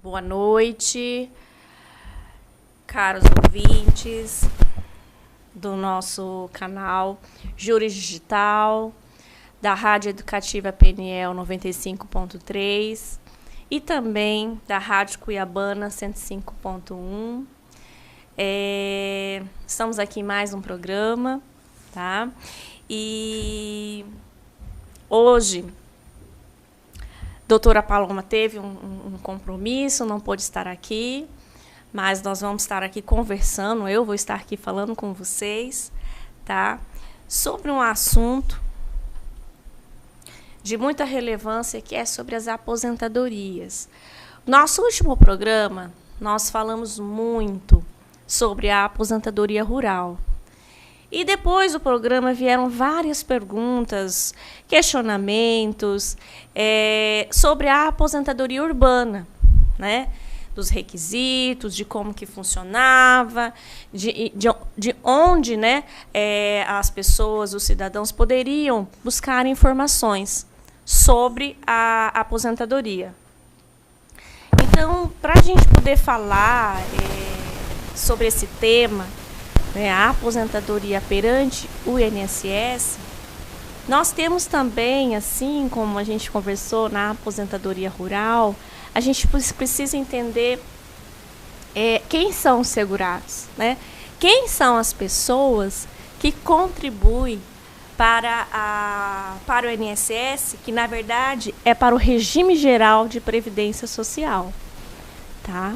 Boa noite, caros ouvintes do nosso canal Juris Digital, da Rádio Educativa PNL 95.3 e também da Rádio Cuiabana 105.1. Estamos aqui em mais um programa, tá? E hoje doutora Paloma teve um compromisso, não pôde estar aqui, mas nós vamos estar aqui conversando, eu vou estar aqui falando com vocês, tá? Sobre um assunto de muita relevância, que é sobre as aposentadorias. Nosso último programa, nós falamos muito sobre a aposentadoria rural. E depois do programa vieram várias perguntas, questionamentos sobre a aposentadoria urbana, né? Dos requisitos, de como que funcionava, de onde, né, as pessoas, os cidadãos poderiam buscar informações sobre a aposentadoria. Então, para a gente poder falar sobre esse tema, a aposentadoria perante o INSS, nós temos também, assim como a gente conversou na aposentadoria rural, a gente precisa entender quem são os segurados, né? Quem são as pessoas que contribuem para o INSS, que na verdade é para o regime geral de previdência social, tá?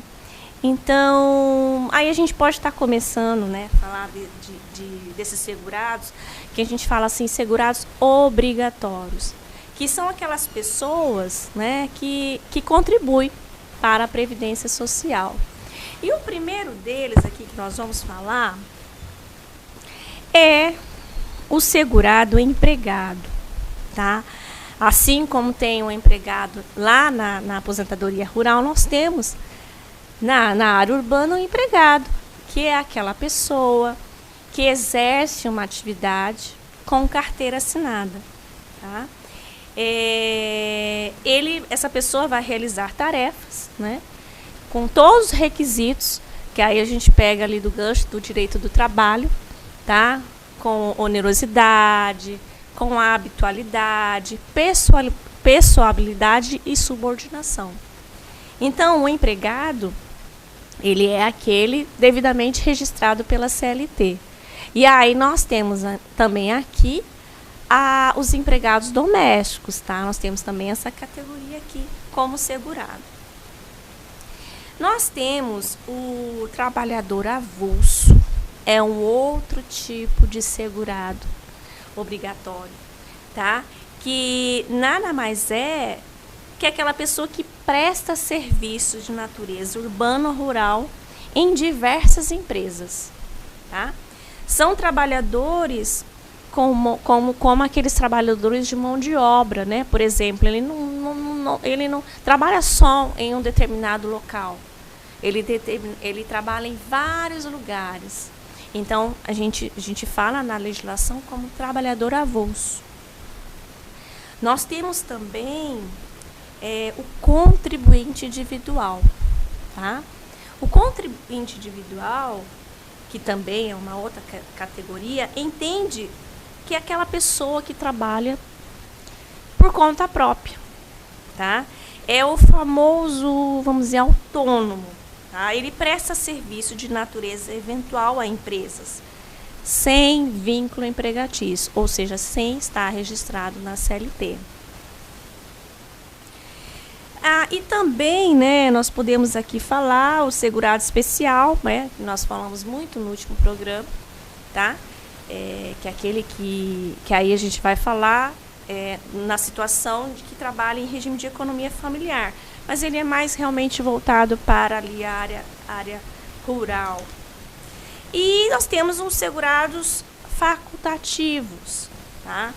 Então, aí a gente pode estar começando, né, a falar desses segurados, que a gente fala assim, segurados obrigatórios, que são aquelas pessoas, né, que contribuem para a previdência social. E o primeiro deles aqui que nós vamos falar é o segurado empregado, tá? Assim como tem um empregado lá na aposentadoria rural, nós temos na área urbana um empregado, que é aquela pessoa que exerce uma atividade com carteira assinada, tá? Essa pessoa vai realizar tarefas, né, com todos os requisitos, que aí a gente pega ali do gancho do direito do trabalho, tá? Com onerosidade, com habitualidade, pessoabilidade e subordinação. Então, o empregado, ele é aquele devidamente registrado pela CLT. E aí nós temos também aqui os empregados domésticos, tá? Nós temos também essa categoria aqui como segurado. Nós temos o trabalhador avulso, é um outro tipo de segurado obrigatório, tá? Que nada mais é que aquela pessoa que presta serviços de natureza urbana ou rural em diversas empresas, tá? São trabalhadores como aqueles trabalhadores de mão de obra, né? Por exemplo, ele não trabalha só em um determinado local, ele trabalha em vários lugares. Então, a gente fala na legislação como trabalhador avulso. Nós temos também o contribuinte individual, tá? O contribuinte individual, que também é uma outra categoria, entende que é aquela pessoa que trabalha por conta própria, tá? É o famoso, vamos dizer, autônomo, tá? Ele presta serviço de natureza eventual a empresas, sem vínculo empregatício, ou seja, sem estar registrado na CLT. E também, né, nós podemos aqui falar o segurado especial, né, que nós falamos muito no último programa, tá? Que é aquele que aí a gente vai falar na situação de que trabalha em regime de economia familiar, mas ele é mais realmente voltado para ali a área rural. E nós temos os segurados facultativos, tá?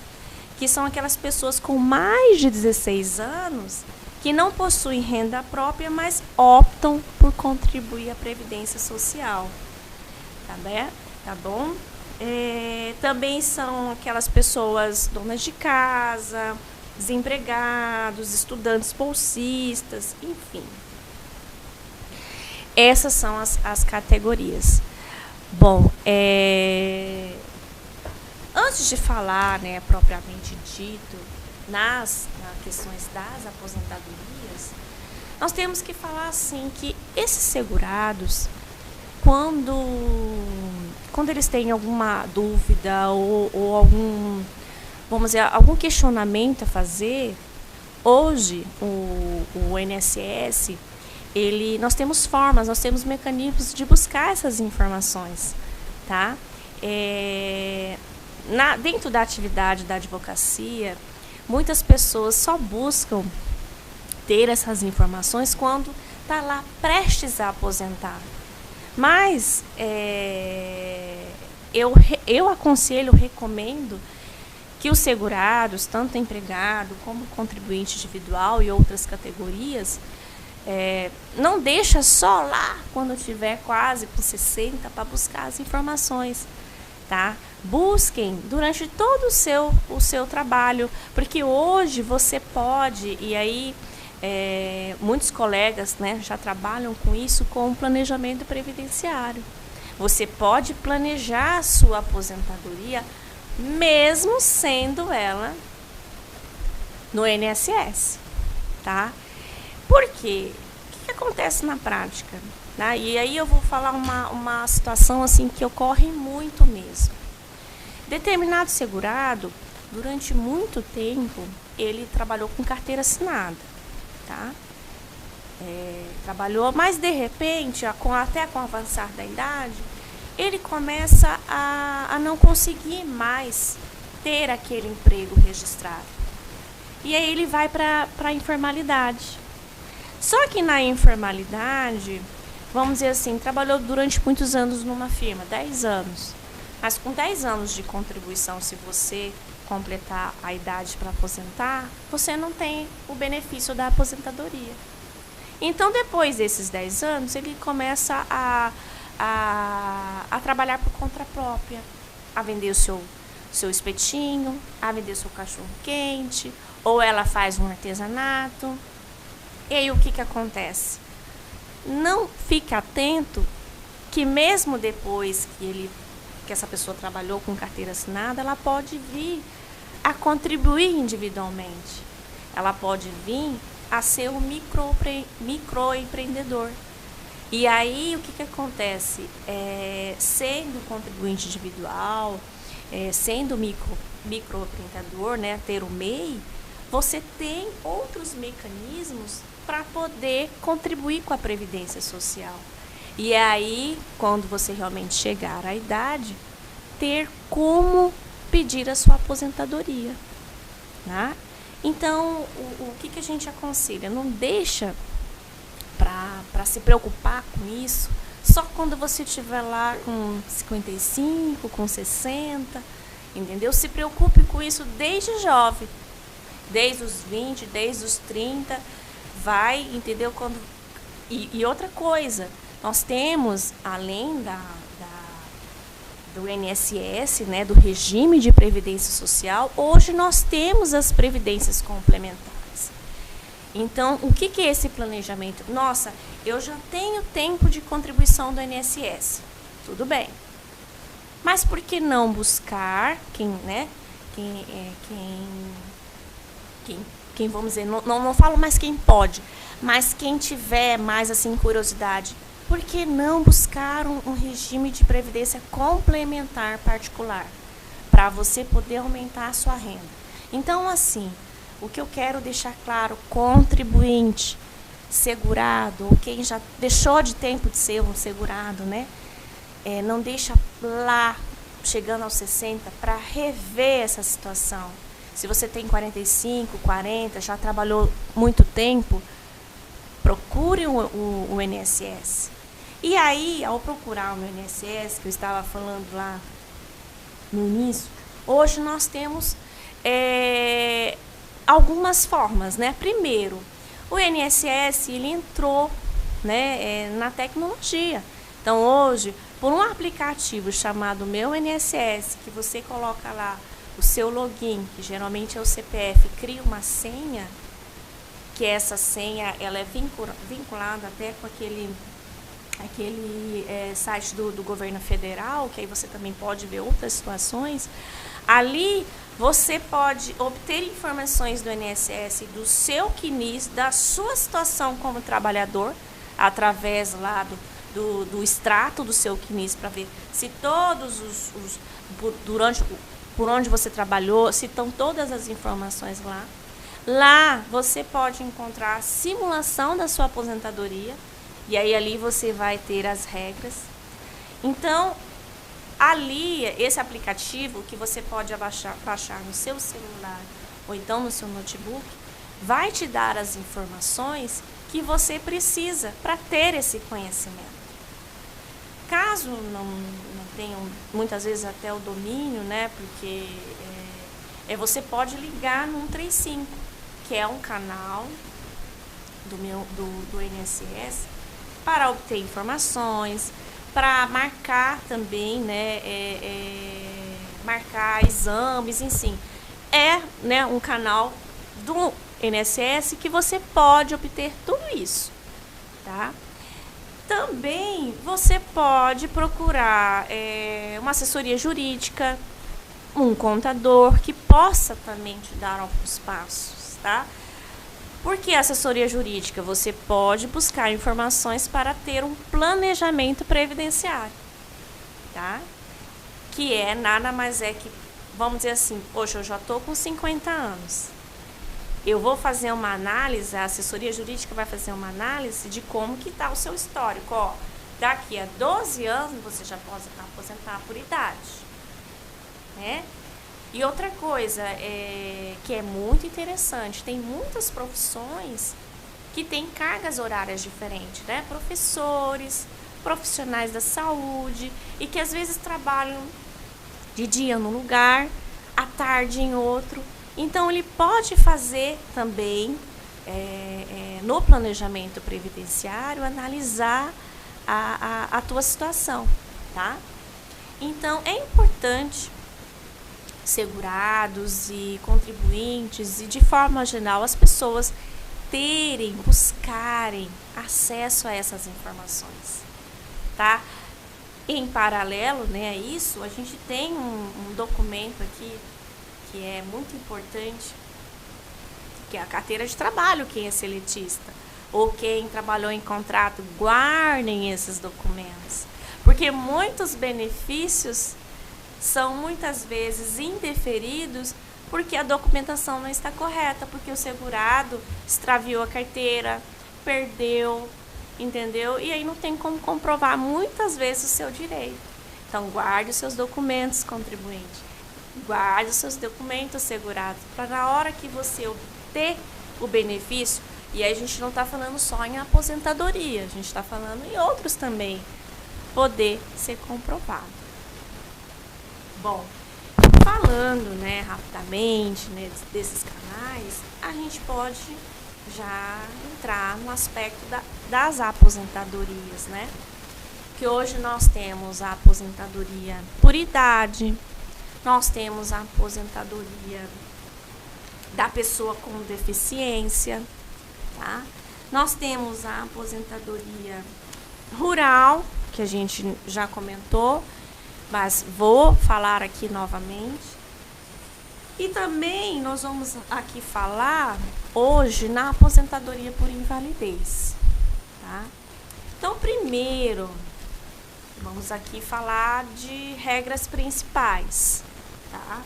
Que são aquelas pessoas com mais de 16 anos que não possuem renda própria, mas optam por contribuir à Previdência Social. Tá bom? Também são aquelas pessoas donas de casa, desempregados, estudantes bolsistas, enfim. essas são as categorias. Bom, antes de falar, né, propriamente dito, nas questões das aposentadorias, nós temos que falar assim que esses segurados, quando eles têm alguma dúvida ou algum, vamos dizer, algum questionamento a fazer, hoje o INSS, nós temos formas, nós temos mecanismos de buscar essas informações, tá? Dentro da atividade da advocacia, muitas pessoas só buscam ter essas informações quando está lá prestes a aposentar. Mas eu aconselho, recomendo que os segurados, tanto empregado como contribuinte individual e outras categorias, não deixa só lá quando tiver quase com 60 para buscar as informações, tá? Busquem durante todo o seu trabalho, porque hoje você pode, e aí muitos colegas, né, já trabalham com isso, com o planejamento previdenciário. Você pode planejar a sua aposentadoria mesmo sendo ela no INSS, tá? Por quê? O que acontece na prática? Né? E aí eu vou falar uma situação assim que ocorre muito mesmo. Determinado segurado, durante muito tempo, ele trabalhou com carteira assinada, tá? Trabalhou, mas de repente, até com o avançar da idade, ele começa a não conseguir mais ter aquele emprego registrado. E aí ele vai para a informalidade. Só que na informalidade, vamos dizer assim, trabalhou durante muitos anos numa firma, 10 anos. Mas com 10 anos de contribuição, se você completar a idade para aposentar, você não tem o benefício da aposentadoria. Então, depois desses 10 anos, ele começa a trabalhar por conta própria, a vender o seu espetinho, a vender o seu cachorro quente, ou ela faz um artesanato. E aí o que acontece? Não fique atento que mesmo depois que essa pessoa trabalhou com carteira assinada, ela pode vir a contribuir individualmente. Ela pode vir a ser um microempreendedor. E aí, o que acontece? Sendo contribuinte individual, sendo microempreendedor, né, ter o MEI, você tem outros mecanismos para poder contribuir com a Previdência Social. E aí, quando você realmente chegar à idade, ter como pedir a sua aposentadoria. Né? Então, o que a gente aconselha? Não deixa para se preocupar com isso só quando você estiver lá com 55, com 60, entendeu? Se preocupe com isso desde jovem, desde os 20, desde os 30, vai, entendeu? E outra coisa, nós temos, além do INSS, né, do regime de previdência social, hoje nós temos as previdências complementares. Então, o que é esse planejamento? Nossa, eu já tenho tempo de contribuição do INSS. Tudo bem. Mas por que não buscar quem vamos dizer, não falo mais quem pode, mas quem tiver mais assim curiosidade, por que não buscar um regime de previdência complementar particular para você poder aumentar a sua renda? Então, assim, o que eu quero deixar claro, contribuinte, segurado, ou quem já deixou de tempo de ser um segurado, né? Não deixa lá, chegando aos 60, para rever essa situação. Se você tem 45, 40, já trabalhou muito tempo, procure o INSS. E aí, ao procurar o INSS, que eu estava falando lá no início, hoje nós temos algumas formas, né? Primeiro, o INSS ele entrou, né, na tecnologia. Então, hoje, por um aplicativo chamado Meu INSS, que você coloca lá o seu login, que geralmente é o CPF, cria uma senha, que essa senha ela é vinculada até com aquele site do governo federal, que aí você também pode ver outras situações, ali você pode obter informações do INSS, do seu CNIS, da sua situação como trabalhador, através lá do extrato do seu CNIS, para ver se todos por onde você trabalhou, se estão todas as informações lá. Lá você pode encontrar a simulação da sua aposentadoria, e aí ali você vai ter as regras. Então, ali, esse aplicativo que você pode baixar no seu celular ou então no seu notebook, vai te dar as informações que você precisa para ter esse conhecimento. Caso não tenham, muitas vezes até o domínio, né, porque você pode ligar no 135, que é um canal do INSS, para obter informações, para marcar também, né, marcar exames, enfim. Né, um canal do INSS que você pode obter tudo isso, tá? Também você pode procurar uma assessoria jurídica, um contador que possa também te dar alguns passos, tá? Porque a assessoria jurídica você pode buscar informações para ter um planejamento previdenciário, tá? Que nada mais é que, vamos dizer assim, hoje eu já estou com 50 anos. Eu vou fazer uma análise, a assessoria jurídica vai fazer uma análise de como que está o seu histórico. Ó, daqui a 12 anos você já pode aposentar por idade, né? E outra coisa que é muito interessante, tem muitas profissões que têm cargas horárias diferentes, né? Professores, profissionais da saúde, e que às vezes trabalham de dia num lugar, à tarde em outro. Então, ele pode fazer também, no planejamento previdenciário, analisar a tua situação, tá? Então, é importante segurados e contribuintes e, de forma geral, as pessoas buscarem acesso a essas informações, tá? Em paralelo, né, a isso, a gente tem um documento aqui que é muito importante, que é a carteira de trabalho. Quem é seletista ou quem trabalhou em contrato, guardem esses documentos, porque muitos benefícios são muitas vezes indeferidos porque a documentação não está correta, porque o segurado extraviou a carteira, perdeu, entendeu? E aí não tem como comprovar muitas vezes o seu direito. Então, guarde os seus documentos, contribuinte. Guarde os seus documentos segurados, para na hora que você obter o benefício, e aí a gente não está falando só em aposentadoria, a gente está falando em outros também, poder ser comprovado. Bom, falando, né, rapidamente, né, desses canais, a gente pode já entrar no aspecto das aposentadorias, né? Que hoje nós temos a aposentadoria por idade, nós temos a aposentadoria da pessoa com deficiência, tá? Nós temos a aposentadoria rural, que a gente já comentou, mas vou falar aqui novamente. E também nós vamos aqui falar hoje na aposentadoria por invalidez, tá? Então, primeiro, vamos aqui falar de regras principais, tá?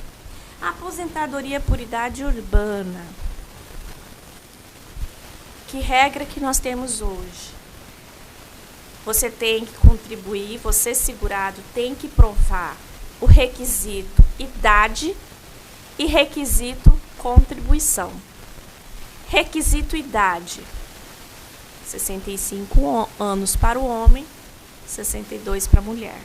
A aposentadoria por idade urbana. Que regra que nós temos hoje? Você tem que contribuir, você segurado tem que provar o requisito idade e requisito contribuição. Requisito idade: 65 anos para o homem, 62 para a mulher.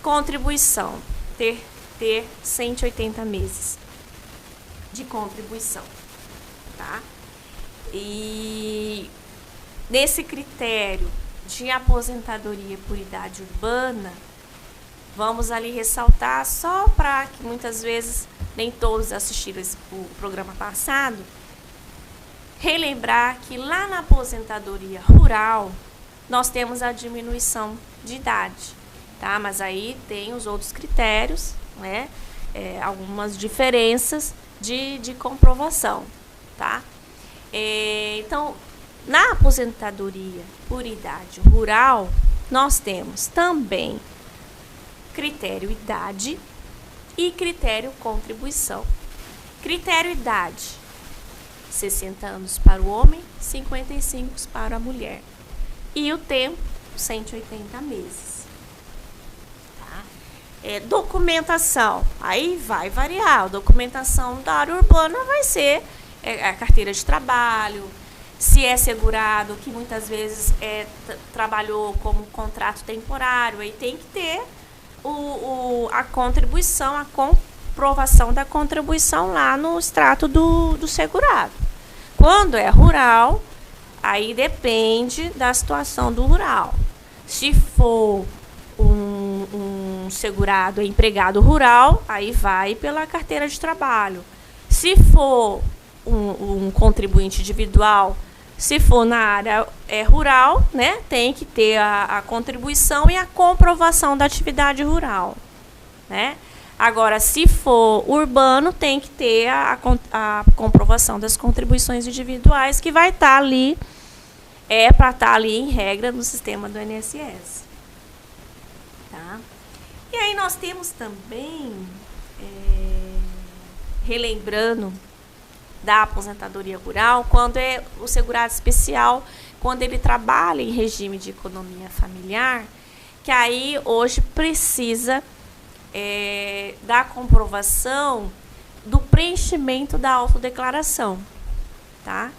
Contribuição: ter 180 meses de contribuição, tá? E nesse critério de aposentadoria por idade urbana, vamos ali ressaltar, só para que muitas vezes nem todos assistiram o programa passado, relembrar que lá na aposentadoria rural, nós temos a diminuição de idade, tá? Mas aí tem os outros critérios, né? Algumas diferenças de comprovação, tá? Então, na aposentadoria por idade rural, nós temos também critério idade e critério contribuição. Critério idade, 60 anos para o homem, 55 para a mulher. E o tempo, 180 meses. Tá? Documentação, aí vai variar. A documentação da área urbana vai ser a carteira de trabalho, se é segurado, que muitas vezes trabalhou como contrato temporário, aí tem que ter a contribuição, a comprovação da contribuição lá no extrato do segurado. Quando é rural, aí depende da situação do rural. Se for um segurado empregado rural, aí vai pela carteira de trabalho. Se for um contribuinte individual, se for na área rural, né, tem que ter a contribuição e a comprovação da atividade rural, né? Agora, se for urbano, tem que ter a comprovação das contribuições individuais, que vai estar ali, para estar ali em regra no sistema do INSS. Tá? E aí nós temos também, relembrando da aposentadoria rural, quando é o segurado especial, quando ele trabalha em regime de economia familiar, que aí hoje precisa da comprovação do preenchimento da autodeclaração, tá?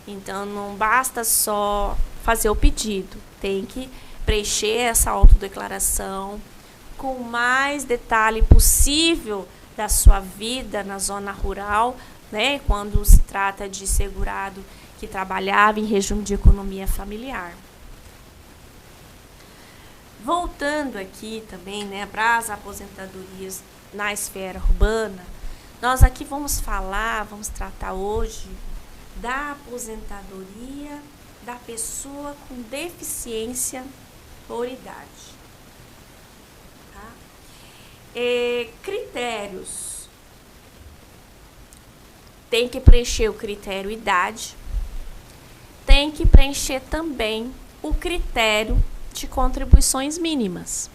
Então, não basta só fazer o pedido, tem que preencher essa autodeclaração com o mais detalhe possível da sua vida na zona rural, né? Quando se trata de segurado que trabalhava em regime de economia familiar. Voltando aqui também, né, para as aposentadorias na esfera urbana, nós aqui vamos tratar hoje da aposentadoria da pessoa com deficiência por idade. Tá? Critérios. Tem que preencher o critério idade, tem que preencher também o critério de contribuições mínimas.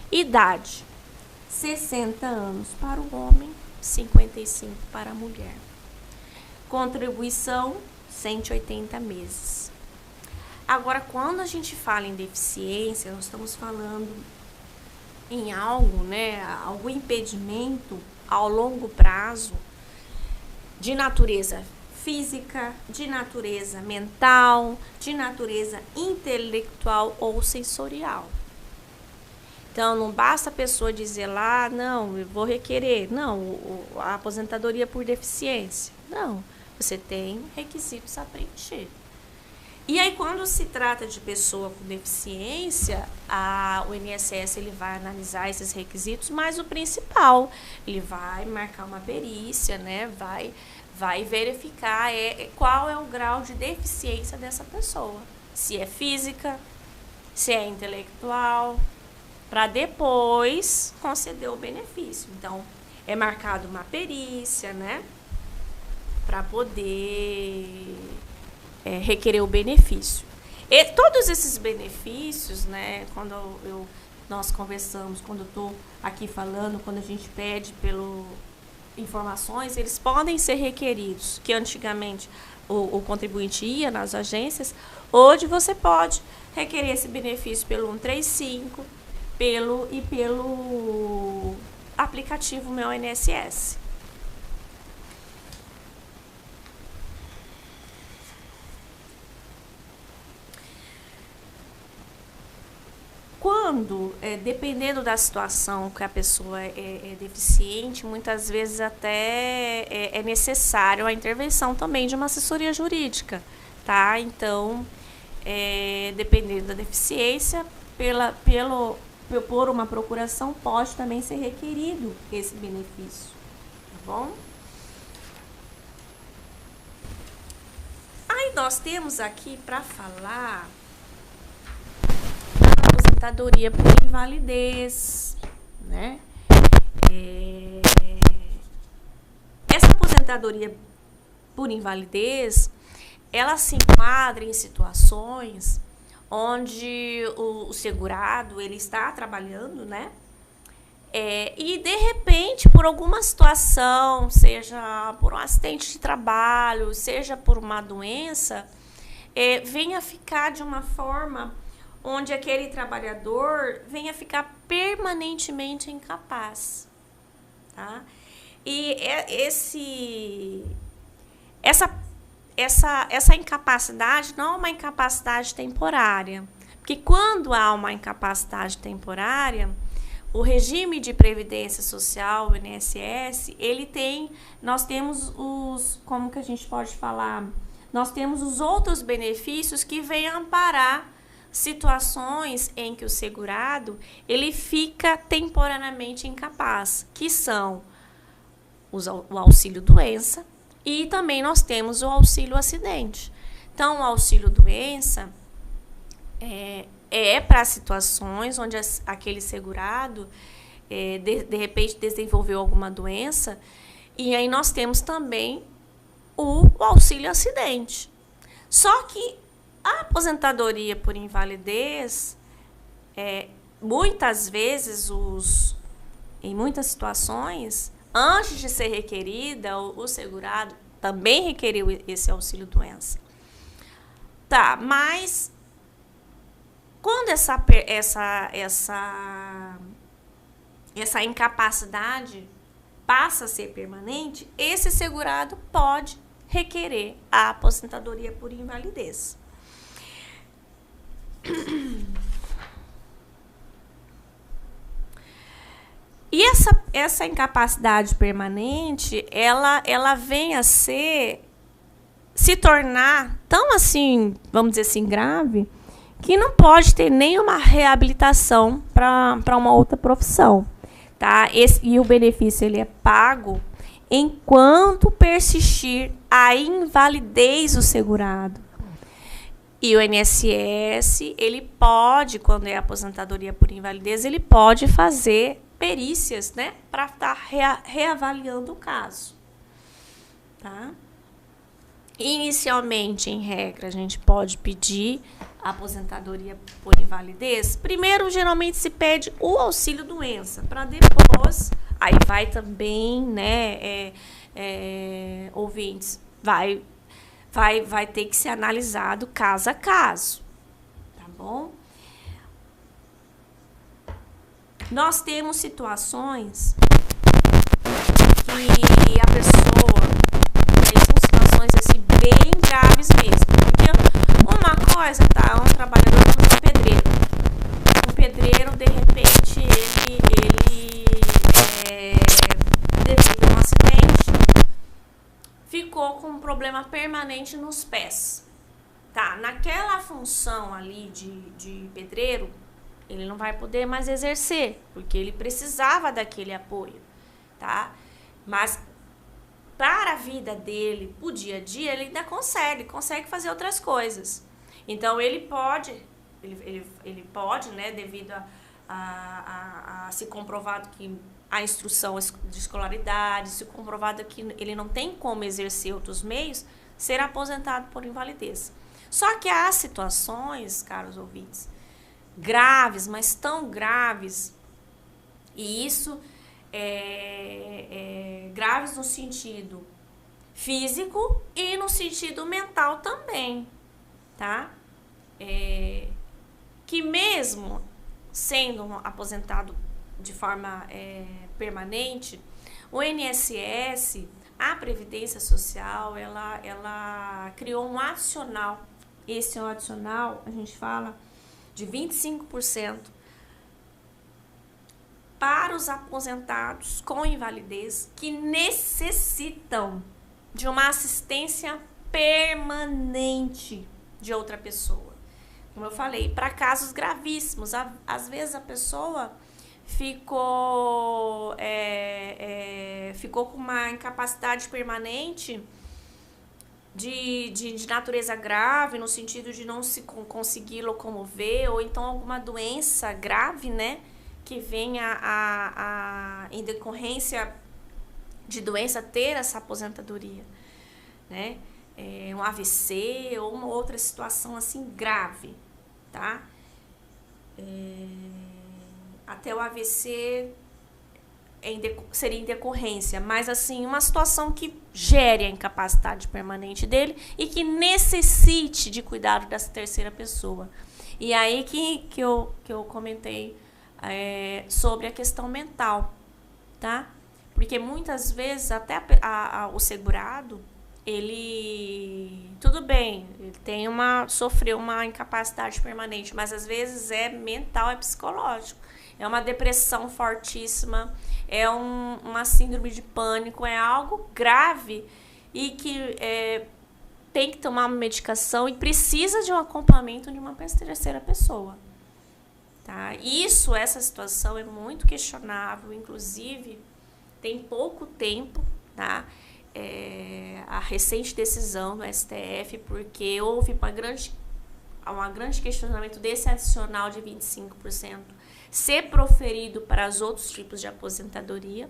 Idade, 60 anos para o homem, 55 para a mulher. Contribuição, 180 meses. Agora, quando a gente fala em deficiência, nós estamos falando em algo, né, algum impedimento ao longo prazo de natureza física, de natureza mental, de natureza intelectual ou sensorial. Então, não basta a pessoa dizer lá, não, eu vou requerer, não, a aposentadoria por deficiência. Não, você tem requisitos a preencher. E aí, quando se trata de pessoa com deficiência, o INSS ele vai analisar esses requisitos, mas o principal, ele vai marcar uma perícia, né, vai verificar qual é o grau de deficiência dessa pessoa. Se é física, se é intelectual, para depois conceder o benefício. Então, é marcado uma perícia, né, para poder requerer o benefício. E todos esses benefícios, né, quando nós conversamos, quando eu estou aqui falando, quando a gente pede informações, eles podem ser requeridos, que antigamente o contribuinte ia nas agências, hoje você pode requerer esse benefício pelo 135, pelo aplicativo Meu INSS. Quando, dependendo da situação que a pessoa é deficiente, muitas vezes até é necessário a intervenção também de uma assessoria jurídica, tá? Então, dependendo da deficiência, por uma procuração, pode também ser requerido esse benefício, tá bom? Aí nós temos aqui para falar aposentadoria por invalidez, né? Essa aposentadoria por invalidez, ela se enquadra em situações onde o segurado ele está trabalhando, né? E de repente, por alguma situação, seja por um acidente de trabalho, seja por uma doença, venha ficar de uma forma onde aquele trabalhador venha ficar permanentemente incapaz, tá? E essa incapacidade não é uma incapacidade temporária, porque quando há uma incapacidade temporária, o regime de previdência social, o INSS, nós temos como que a gente pode falar? Nós temos os outros benefícios que vêm amparar situações em que o segurado ele fica temporariamente incapaz, que são o auxílio doença e também nós temos o auxílio acidente. Então, o auxílio doença é para situações onde aquele segurado de repente desenvolveu alguma doença, e aí nós temos também o auxílio acidente. Só que a aposentadoria por invalidez, muitas vezes, em muitas situações, antes de ser requerida, o segurado também requeriu esse auxílio doença. Tá, mas quando essa incapacidade passa a ser permanente, esse segurado pode requerer a aposentadoria por invalidez. E essa incapacidade permanente, ela vem a se tornar tão assim, vamos dizer assim, grave, que não pode ter nenhuma reabilitação para uma outra profissão, tá? E o benefício ele é pago enquanto persistir a invalidez do segurado. E o INSS, ele pode, quando é aposentadoria por invalidez, ele pode fazer perícias, né, para estar reavaliando o caso, tá? Inicialmente, em regra, a gente pode pedir a aposentadoria por invalidez. Primeiro, geralmente se pede o auxílio doença, para depois, aí vai também, né, ouvintes, vai ter que ser analisado caso a caso, tá bom? Nós temos situações que a pessoa, são situações assim bem graves mesmo, porque uma coisa, tá, um trabalhador como um pedreiro. Um pedreiro, de repente, ele devido a um acidente, ficou com um problema permanente nos pés. Tá, naquela função ali de pedreiro, ele não vai poder mais exercer, porque ele precisava daquele apoio, tá? Mas para a vida dele, o dia a dia, ele ainda consegue fazer outras coisas. Então, ele pode, né, devido a se comprovado que a instrução de escolaridade, se comprovado que ele não tem como exercer outros meios, ser aposentado por invalidez. Só que há situações, caros ouvintes, graves, mas tão graves, e isso graves no sentido físico e no sentido mental também, tá? Que mesmo sendo aposentado de forma permanente, o INSS, a Previdência Social, ela criou um adicional. Esse é um adicional, a gente fala, de 25% para os aposentados com invalidez que necessitam de uma assistência permanente de outra pessoa. Como eu falei, para casos gravíssimos, às vezes a pessoa ficou com uma incapacidade permanente de natureza grave, no sentido de não se conseguir locomover, ou então alguma doença grave, né, que venha em decorrência de doença ter essa aposentadoria, né, um AVC ou uma outra situação assim grave, tá? Até o AVC seria em decorrência, mas assim, uma situação que gere a incapacidade permanente dele e que necessite de cuidado dessa terceira pessoa. E aí que eu comentei sobre a questão mental, tá? Porque muitas vezes até o segurado, ele, tudo bem, ele sofreu uma incapacidade permanente, mas às vezes é mental, é psicológico. É uma depressão fortíssima, é uma síndrome de pânico, é algo grave e que tem que tomar uma medicação e precisa de um acompanhamento de uma terceira pessoa. Tá? Essa situação é muito questionável, inclusive tem pouco tempo, tá? A recente decisão do STF, porque houve um grande questionamento desse adicional de 25% ser proferido para os outros tipos de aposentadoria,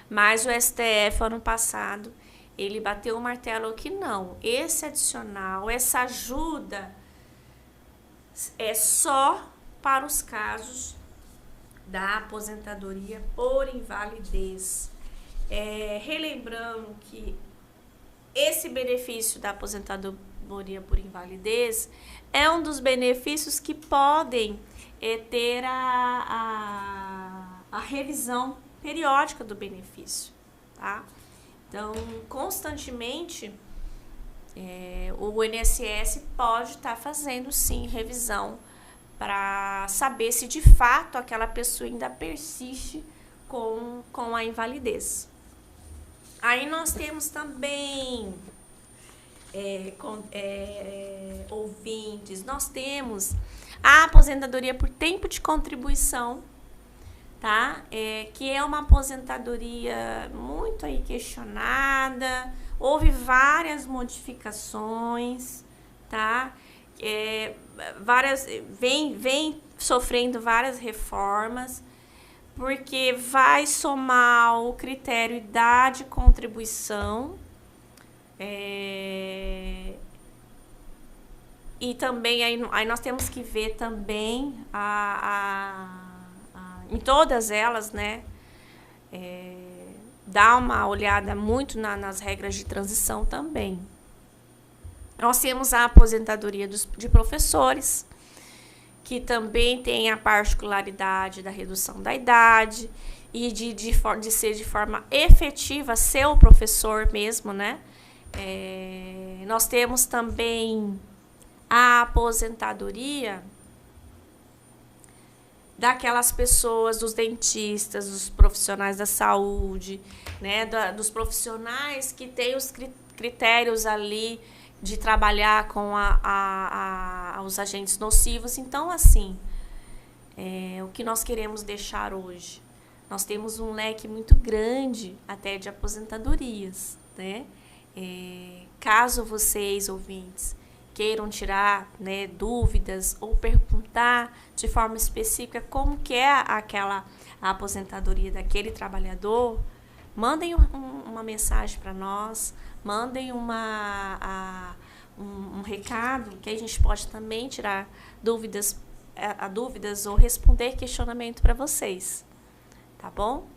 mas o STF, ano passado, ele bateu o martelo que não, esse adicional, essa ajuda é só para os casos da aposentadoria por invalidez. Relembrando que esse benefício da aposentadoria por invalidez é um dos benefícios que podem ter a revisão periódica do benefício, tá? Então, constantemente, o INSS pode estar fazendo, sim, revisão para saber se, de fato, aquela pessoa ainda persiste com a invalidez. Aí nós temos também ouvintes, nós temos a aposentadoria por tempo de contribuição, tá? Que é uma aposentadoria muito aí questionada, houve várias modificações, tá? Vem sofrendo várias reformas, porque vai somar o critério idade e contribuição, e também aí nós temos que ver também em todas elas, né, dar uma olhada muito nas regras de transição também. Nós temos a aposentadoria de professores, que também tem a particularidade da redução da idade e de ser de forma efetiva ser o professor mesmo, né? Nós temos também a aposentadoria daquelas pessoas, dos dentistas, dos profissionais da saúde, né? Dos profissionais que têm os critérios ali de trabalhar com os agentes nocivos. Então, assim, o que nós queremos deixar hoje? Nós temos um leque muito grande até de aposentadorias, né? Caso vocês, ouvintes, queiram tirar, né, dúvidas ou perguntar de forma específica como que é a aposentadoria daquele trabalhador, mandem uma mensagem para nós, mandem um recado, que a gente pode também tirar dúvidas ou responder questionamento para vocês, tá bom?